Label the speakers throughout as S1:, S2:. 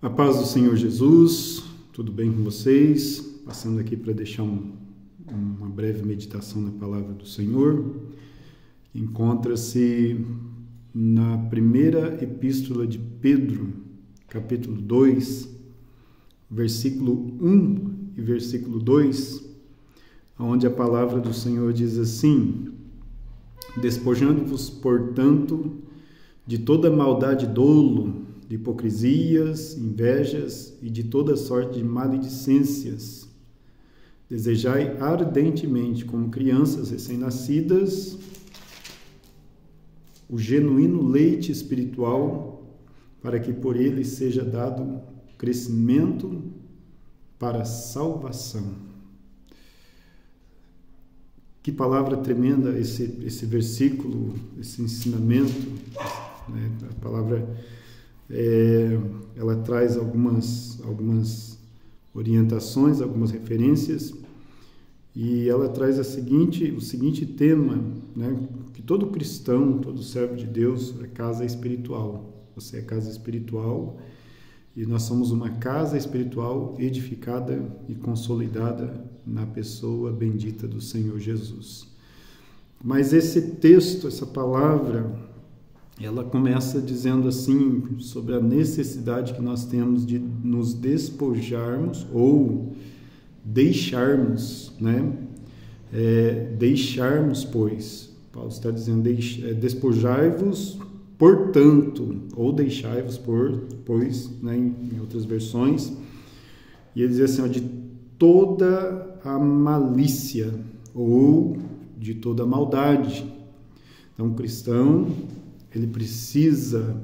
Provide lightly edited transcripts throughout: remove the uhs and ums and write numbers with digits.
S1: A paz do Senhor Jesus, tudo bem com vocês? Passando aqui para deixar uma breve meditação na palavra do Senhor. Encontra-se na primeira epístola de Pedro, capítulo 2, versículo 1 e versículo 2, onde a palavra do Senhor diz assim: despojando-vos, portanto, de toda maldade e dolo, de hipocrisias, invejas e de toda sorte de maledicências. Desejai ardentemente, como crianças recém-nascidas, o genuíno leite espiritual, para que por ele seja dado crescimento para a salvação. Que palavra tremenda esse versículo, esse ensinamento, né? A palavra ela traz algumas orientações, algumas referências, e ela traz o seguinte tema, né? Que todo cristão, todo servo de Deus é casa espiritual. Você é casa espiritual e nós somos uma casa espiritual edificada e consolidada na pessoa bendita do Senhor Jesus. Mas esse texto, essa palavra, ela começa dizendo assim, sobre a necessidade que nós temos de nos despojarmos ou deixarmos, né? Deixarmos, pois. Paulo está dizendo, despojai-vos, portanto, ou deixai-vos, pois, né? Em outras versões. E ele diz assim, de toda a malícia ou de toda a maldade. Então, o cristão, ele precisa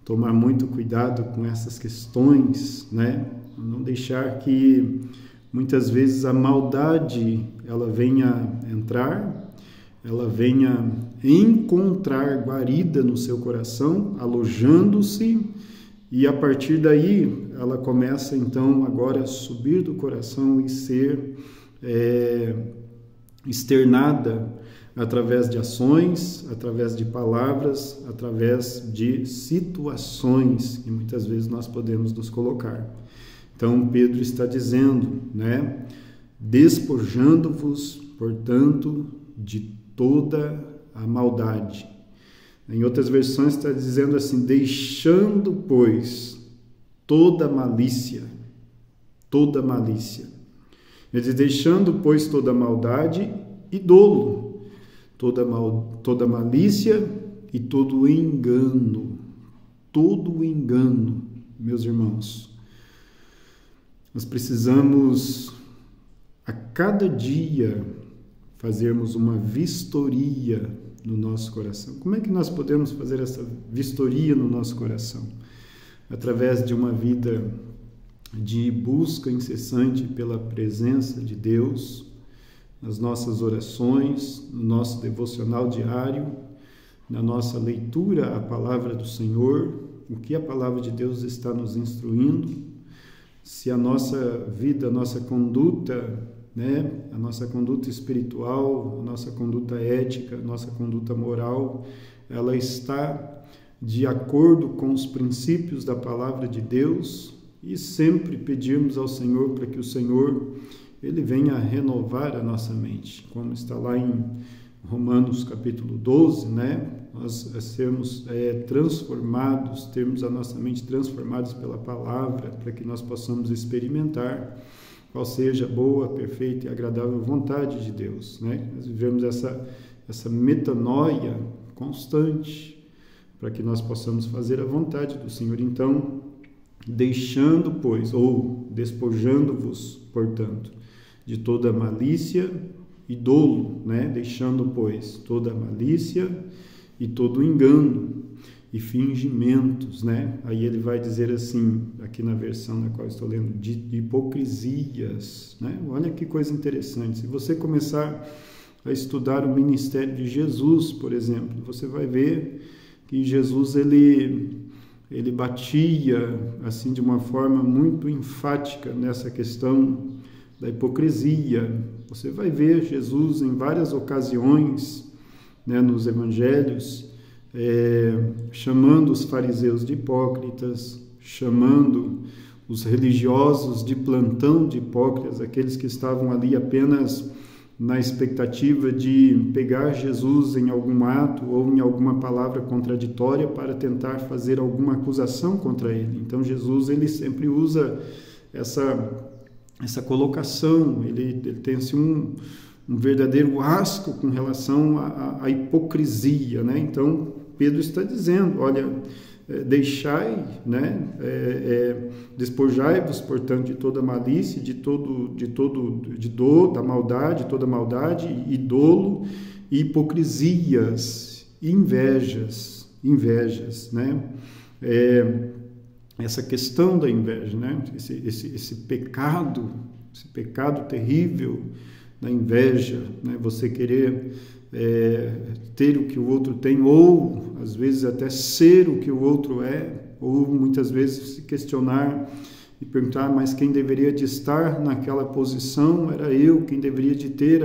S1: tomar muito cuidado com essas questões, né? Não deixar que muitas vezes a maldade ela venha entrar, ela venha encontrar guarida no seu coração, alojando-se, e a partir daí ela começa então agora a subir do coração e ser externada através de ações, através de palavras, através de situações que muitas vezes nós podemos nos colocar. Então Pedro está dizendo, né? Despojando-vos, portanto, de toda a maldade. Em outras versões está dizendo assim, deixando, pois, toda malícia. Ele diz, deixando, pois, toda maldade e dolo, toda malícia e todo engano, meus irmãos. Nós precisamos a cada dia fazermos uma vistoria no nosso coração. Como é que nós podemos fazer essa vistoria no nosso coração? Através de uma vida de busca incessante pela presença de Deus, nas nossas orações, no nosso devocional diário, na nossa leitura à palavra do Senhor, o que a palavra de Deus está nos instruindo, se a nossa vida, a nossa conduta, né, a nossa conduta espiritual, a nossa conduta ética, a nossa conduta moral, ela está de acordo com os princípios da palavra de Deus, e sempre pedirmos ao Senhor para que o Senhor ele venha a renovar a nossa mente, como está lá em Romanos capítulo 12, né? Nós sermos transformados, termos a nossa mente transformados pela palavra, para que nós possamos experimentar qual seja a boa, perfeita e agradável vontade de Deus, né? Nós vivemos essa metanoia constante, para que nós possamos fazer a vontade do Senhor. Então, deixando, pois, ou despojando-vos, portanto, de toda malícia e dolo, né? Deixando, pois, toda malícia e todo engano e fingimentos, né? Aí ele vai dizer assim, aqui na versão na qual estou lendo, de hipocrisias, né? Olha que coisa interessante. Se você começar a estudar o ministério de Jesus, por exemplo, você vai ver que Jesus, ele batia, assim, de uma forma muito enfática nessa questão da hipocrisia. Você vai ver Jesus em várias ocasiões, né, nos evangelhos, chamando os fariseus de hipócritas, chamando os religiosos de plantão de hipócritas, aqueles que estavam ali apenas na expectativa de pegar Jesus em algum ato ou em alguma palavra contraditória para tentar fazer alguma acusação contra ele. Então Jesus, ele sempre usa essa colocação, ele tem assim um verdadeiro asco com relação à hipocrisia, né? Então Pedro está dizendo, olha, deixai, né, despojai-vos, portanto, de toda malícia, da maldade, toda maldade e dolo, e hipocrisias, e invejas, né? Essa questão da inveja, né? Esse pecado terrível da inveja, né? Você querer ter o que o outro tem, ou às vezes até ser o que o outro é, ou muitas vezes se questionar e perguntar, mas quem deveria de estar naquela posição era eu, quem deveria de ter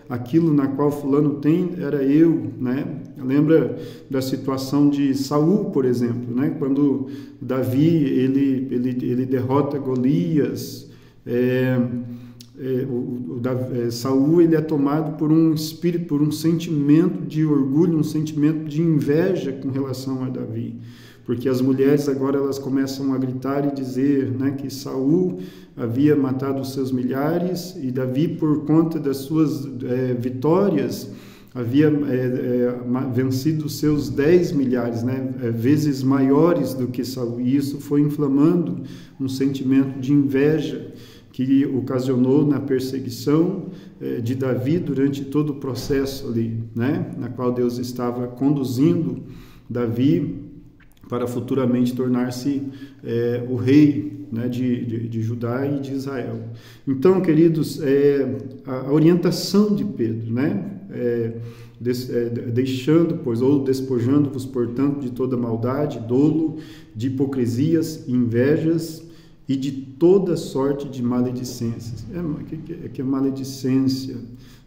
S1: aquilo na qual fulano tem era eu, né? Lembra da situação de Saul, por exemplo, né? Quando Davi ele derrota Golias, Saul ele é tomado por um espírito, por um sentimento de orgulho, um sentimento de inveja com relação a Davi, porque as mulheres agora elas começam a gritar e dizer, né, que Saul havia matado os seus milhares e Davi, por conta das suas vitórias, havia vencido os seus 10 milhares, né, vezes maiores do que Saul, e isso foi inflamando um sentimento de inveja que ocasionou na perseguição de Davi durante todo o processo ali, né, na qual Deus estava conduzindo Davi para futuramente tornar-se o rei, né, de Judá e de Israel. Então, queridos, a orientação de Pedro, né, deixando, pois, ou despojando-vos, portanto, de toda maldade, dolo, de hipocrisias, invejas, e de toda sorte de maledicências. Que é maledicência,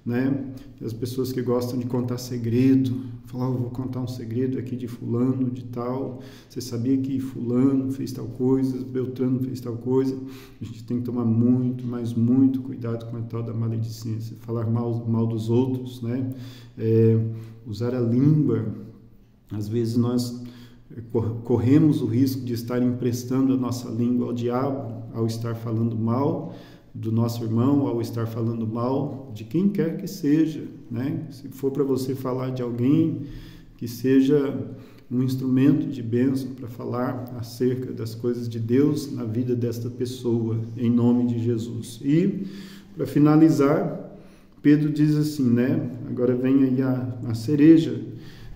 S1: né? As pessoas que gostam de contar segredo, falar, vou contar um segredo aqui de fulano, de tal, você sabia que fulano fez tal coisa, Beltrano fez tal coisa. A gente tem que tomar muito, mas muito cuidado com a tal da maledicência, falar mal dos outros, né? Usar a língua. Às vezes nós corremos o risco de estar emprestando a nossa língua ao diabo ao estar falando mal do nosso irmão, ao estar falando mal de quem quer que seja, né? Se for para você falar de alguém, que seja um instrumento de bênção para falar acerca das coisas de Deus na vida desta pessoa, em nome de Jesus. E, para finalizar, Pedro diz assim, né? Agora vem aí a cereja,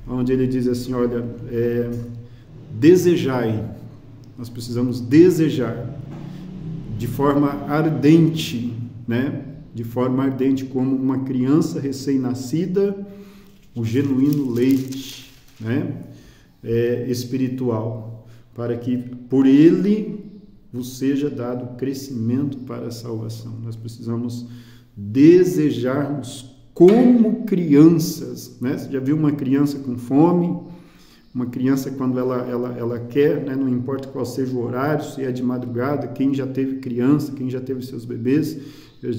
S1: onde ele diz assim, olha, desejai, nós precisamos desejar de forma ardente, né? De forma ardente, como uma criança recém-nascida, o genuíno leite, né? Espiritual, para que por ele vos seja dado crescimento para a salvação. Nós precisamos desejarmos como crianças, né? Você já viu uma criança com fome? Uma criança, quando ela quer, né, não importa qual seja o horário, se é de madrugada, quem já teve criança, quem já teve seus bebês,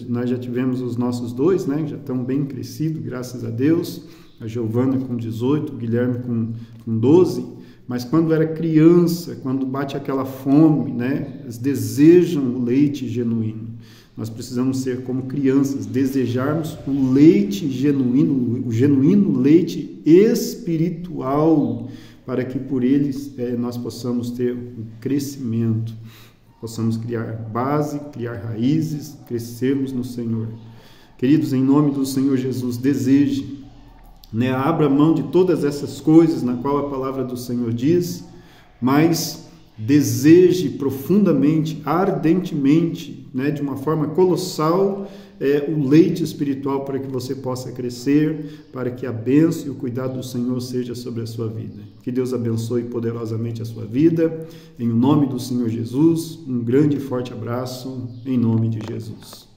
S1: nós já tivemos os nossos dois, né, já estão bem crescidos, graças a Deus, a Giovana com 18, o Guilherme com 12, mas quando era criança, quando bate aquela fome, né, eles desejam o leite genuíno. Nós precisamos ser como crianças, desejarmos o leite genuíno, o genuíno leite espiritual, para que por eles nós possamos ter um crescimento, possamos criar base, criar raízes, crescermos no Senhor. Queridos, em nome do Senhor Jesus, deseje, né, abra mão de todas essas coisas na qual a palavra do Senhor diz, mas deseje profundamente, ardentemente, né, de uma forma colossal, o leite espiritual para que você possa crescer, para que a bênção e o cuidado do Senhor seja sobre a sua vida. Que Deus abençoe poderosamente a sua vida. Em nome do Senhor Jesus, um grande e forte abraço, em nome de Jesus.